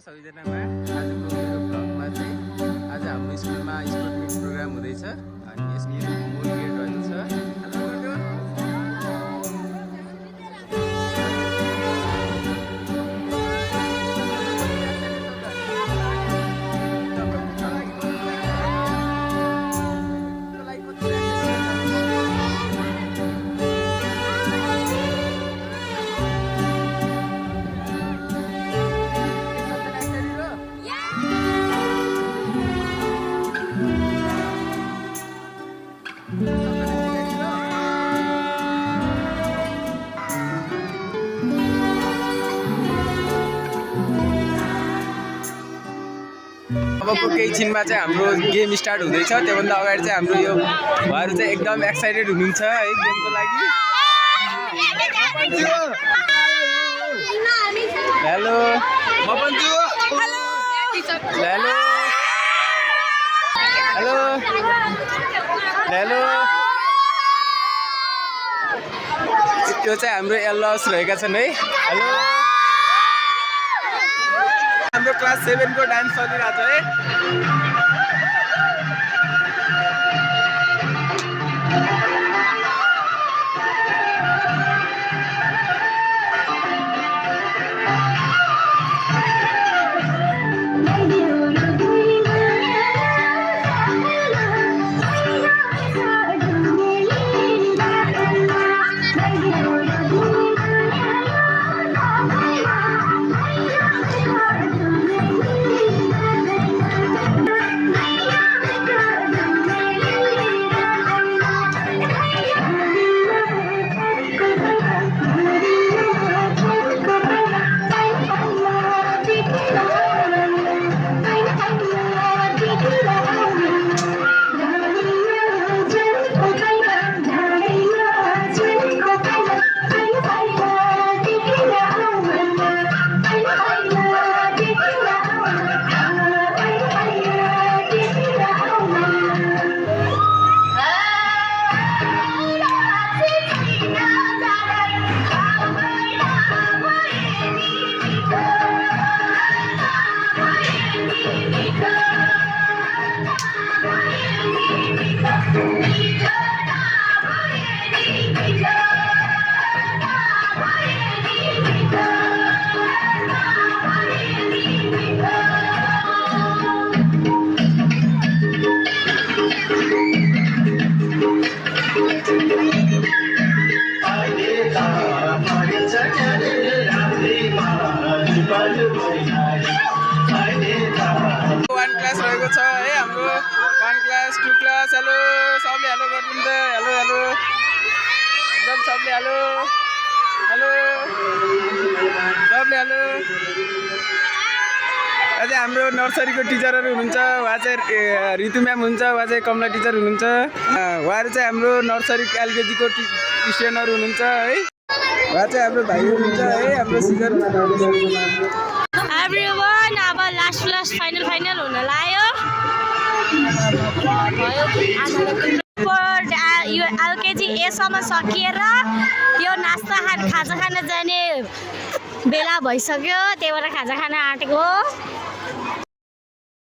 सबैजनामा आजको मेरो भ्लगमा चाहिँ आज हाम्रो स्कुलमा स्पोर्ट मिट प्रोग्राम हुँदैछ अनि यसको मूल गेट रहेको छ। अबको केही छिनमा चाहिँ हाम्रो गेम स्टार्ट हुँदैछ। त्योभन्दा अगाडि चाहिँ हाम्रो यो उहाँहरू चाहिँ एकदम एक्साइटेड हुनुहुन्छ है गेमको लागि। हेलो हेलो हेलो हेलो त्यो चाहिँ हाम्रो एल्लस रहेका छन् है। हेलो हाम्रो क्लास 7 को डान्स चलिरहेको छ है। वान क्लास रहेको छ है हाम्रो 1 क्लास 2 क्लास। हेलो सबले हेलो गर्नु त। हेलो हेलो एकदम सबले हेलो हेलो सबले हेलो। अझै हाम्रो नर्सरीको टिचरहरू हुनुहुन्छ। उहाँ चाहिँ ऋतु म्याम हुन्छ, उहाँ चाहिँ कमला टिचर हुनुहुन्छ। उहाँहरू चाहिँ हाम्रो नर्सरी एलकेजीको स्टुडेन्टहरू हुनुहुन्छ है। उहाँ चाहिँ हाम्रो भाइ हुनुहुन्छ है हाम्रो सिजन। एभ्रीवन अब लास्ट फाइनल हुन लाग्यो। यो एलकेजी एसम्म सकिएर यो नास्ता खाजा खान जाने बेला भइसक्यो। त्यही भएर खाजा खान आँटेको।